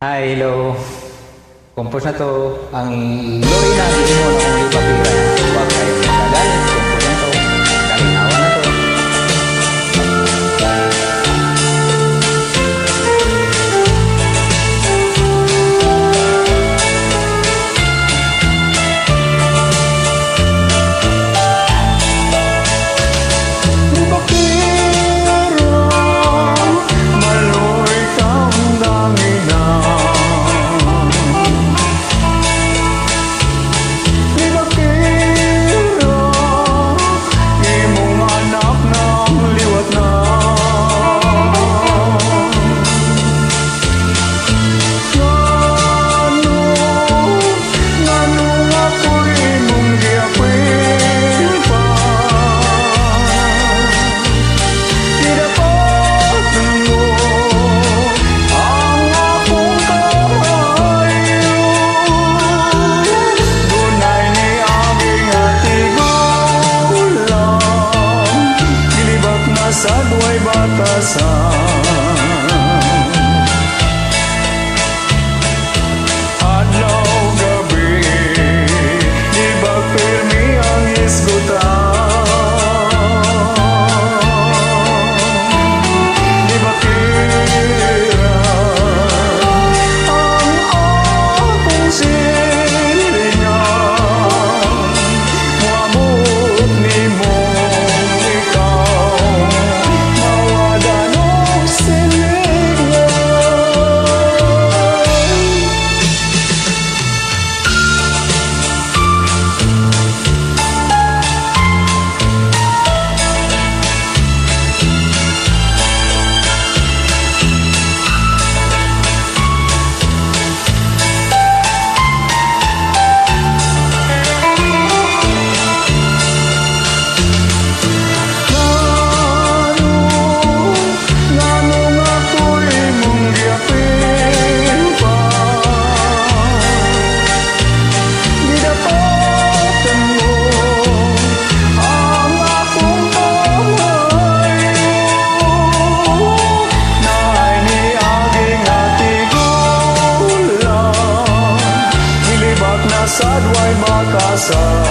Hi, hello. Compose na to. Ang loy na hindi mo na kung ipapira. Huwag kayo magagalit. Compose na to. Kalinawan na to. Sa buhay batasan, adlaw gabi, di ba pirmi ang isgutan? Di ba kira ang akong silingan? Muamot ni mong ikaw mawadanong silingan. Sa duway batasan,